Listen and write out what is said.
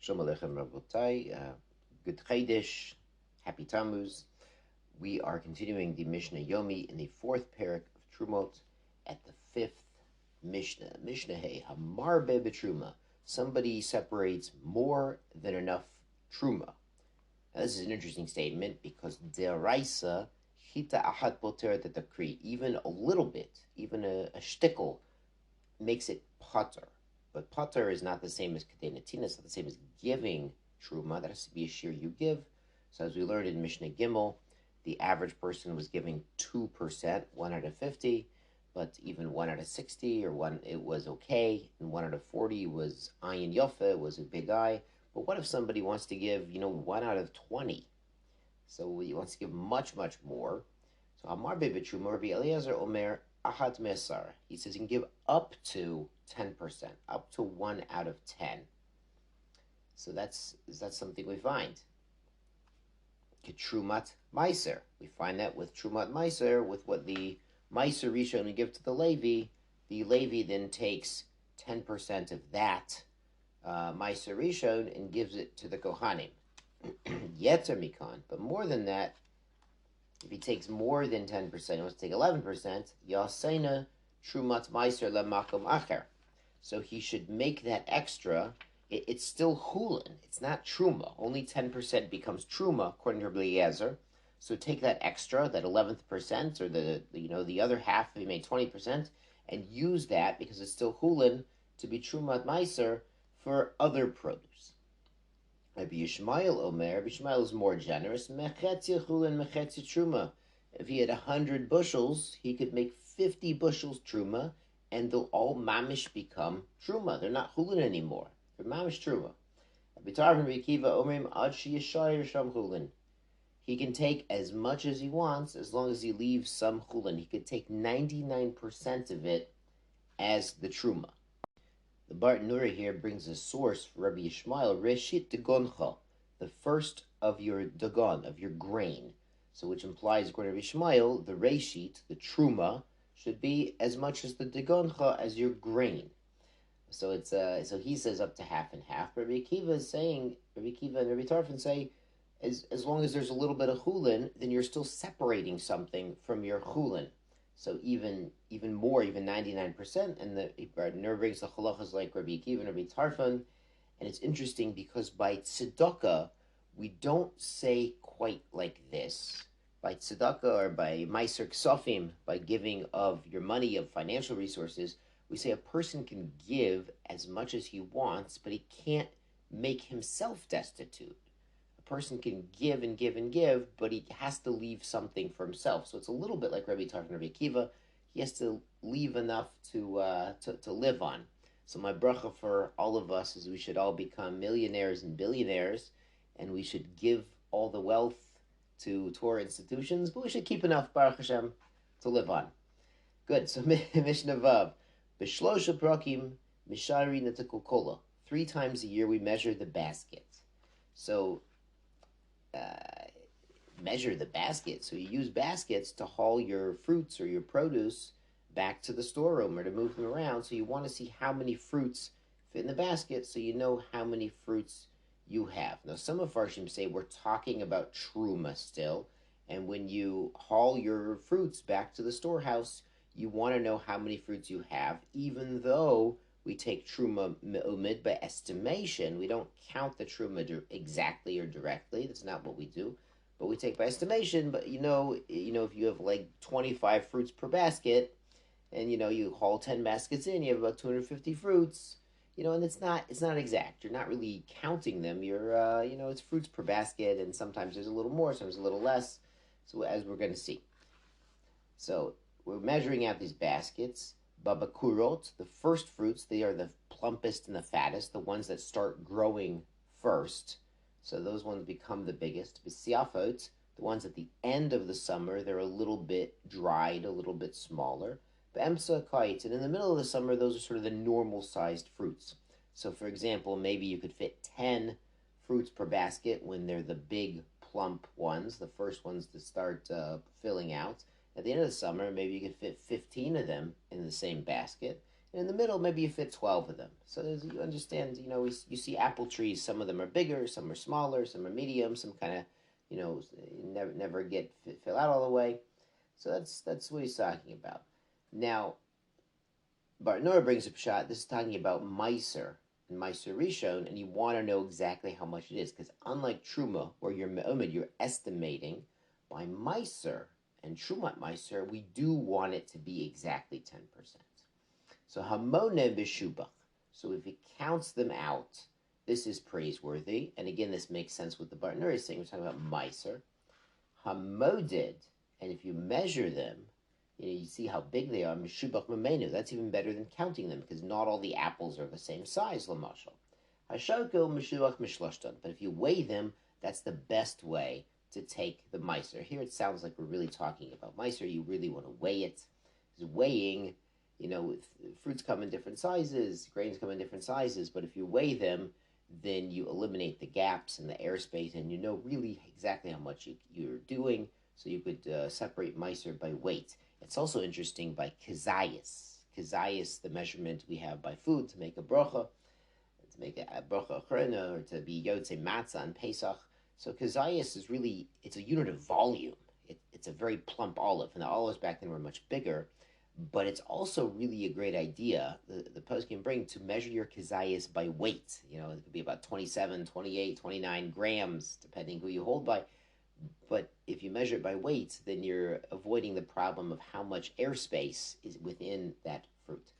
Shalom Aleichem Rabotai, Good Chaydish, Happy Tammuz. We are continuing the Mishnah Yomi in the fourth parak of Terumot at the fifth Mishnah. Mishnah Hey, Hamarbe Betruma. Somebody separates more than enough Truma. Now, this is an interesting statement because Deraisa Chita Ahat Poter Takri, even a little bit, even a shtickle, makes it potter. But potter is not the same as kadenatina. It's not the same as giving truma. That has to be a shear you give. So as we learned in Mishnah Gimel, the average person was giving 2%, 1 out of 50, but even 1 out of 60 or one, it was okay, and 1 out of 40 was ayin yofa, it was a big eye. But what if somebody wants to give, 1 out of 20? So he wants to give much, much more. So Amar Bebe Truma, Rabbi Eliezer Omer Ahat Mesar. He says you can give up to 10%, up to 1 out of 10. So that's something we find. Terumot maaser. We find that with Terumot maaser, with what the maaser rishon we give to the Levi then takes 10% of that maaser rishon and gives it to the Kohanim. Yeter mikan, but more than that, if he takes more than 10%, he wants to take 11%, Yaseina Terumot maaser lemakom acher. So he should make that extra. It's still hulin. It's not truma. Only 10% becomes truma, according to Rabbi Eliezer. So take that extra, that 11th%, or the other half, if he made 20%, and use that, because it's still hulin, to be Terumot maaser for other produce. Rabbi Yishmael Omer, Rabbi Yishmael is more generous. Mechetzi chulin, mechetzi truma. If he had 100 bushels, he could make 50 bushels truma, and they'll all mamish become truma. They're not chulin anymore. They're mamish truma. Rabbi Tarfon, Rabbi Akiva Omrim ad sheyishayir sham chulin. He can take as much as he wants as long as he leaves some chulin. He could take 99% of it as the truma. The Bart Nura here brings a source for Rabbi Yishmael, Reshit Dagoncha, the first of your dagon, of your grain. So which implies, according to Rabbi Yishmael, the Reshit, the truma, should be as much as the dagoncha as your grain. So it's so he says up to half and half. Rabbi Akiva is saying, Rabbi Akiva and Rabbi Tarfon say, as long as there's a little bit of chulin, then you're still separating something from your chulin. So even more, even 99%, and the Ner brings the halachas like Rabbi Akiva and Rabbi Tarfon, and it's interesting because by tzedakah, we don't say quite like this. By tzedakah or by maaser ksofim, by giving of your money, of financial resources, we say a person can give as much as he wants, but he can't make himself destitute. A person can give and give and give, but he has to leave something for himself. So it's a little bit like Rabbi Tarfon and Rabbi Akiva. He has to leave enough to live on. So my bracha for all of us is we should all become millionaires and billionaires, and we should give all the wealth to Torah institutions, but we should keep enough, Baruch Hashem, to live on. Good. So Mishnah Vav, B'shlosha prakim mishari netikul kola. 3 times a year we measure the basket. So measure the basket. So you use baskets to haul your fruits or your produce back to the storeroom or to move them around. So you want to see how many fruits fit in the basket, so you know how many fruits you have. Now, some of Farshim say we're talking about truma still, and when you haul your fruits back to the storehouse, you want to know how many fruits you have, even though we take truma me'umid by estimation. We don't count the truma exactly or directly. That's not what we do, but we take by estimation. But if you have like 25 fruits per basket, and you haul 10 baskets in, you have about 250 fruits. And it's not exact. You're not really counting them. You're, it's fruits per basket, and sometimes there's a little more, sometimes a little less. So as we're going to see. So we're measuring out these baskets. Babakurot, the first fruits, they are the plumpest and the fattest, the ones that start growing first. So those ones become the biggest. B'siafot, the ones at the end of the summer, they're a little bit dried, a little bit smaller. B'emsa kait, and in the middle of the summer, those are sort of the normal-sized fruits. So, for example, maybe you could fit 10 fruits per basket when they're the big, plump ones, the first ones to start filling out. At the end of the summer, maybe you could fit 15 of them in the same basket. And in the middle, maybe you fit 12 of them. So you understand, you see apple trees. Some of them are bigger, some are smaller, some are medium, some kind of, never get fill out all the way. So that's what he's talking about. Now, Bartanura brings up shot. This is talking about maaser and maaser rishon, and you want to know exactly how much it is, because unlike truma, where you're estimating, by maaser and trumat maaser, we do want it to be exactly 10%. So hamone b'shubach. So if he counts them out, this is praiseworthy. And again, this makes sense with the Bartanura is saying. We're talking about maaser. Hamoded, and if you measure them, you see how big they are. Meshubach memenu. That's even better than counting them, because not all the apples are the same size. Lamashal. Hashoko meshubach mishloshton. But if you weigh them, that's the best way to take the maaser. Here it sounds like we're really talking about maaser. You really want to weigh it. Because weighing, fruits come in different sizes, grains come in different sizes, but if you weigh them, then you eliminate the gaps in the airspace, and you know really exactly how much you're doing, so you could separate maaser by weight. It's also interesting by kazayas. Kazayas, the measurement we have by food to make a bracha, to make a bracha achrona, or to be yotze matzah on Pesach. So kazayas is really, it's a unit of volume. It's a very plump olive, and the olives back then were much bigger. But it's also really a great idea, the post can bring, to measure your kazayas by weight. It could be about 27, 28, 29 grams, depending who you hold by. But if you measure it by weight, then you're avoiding the problem of how much airspace is within that fruit.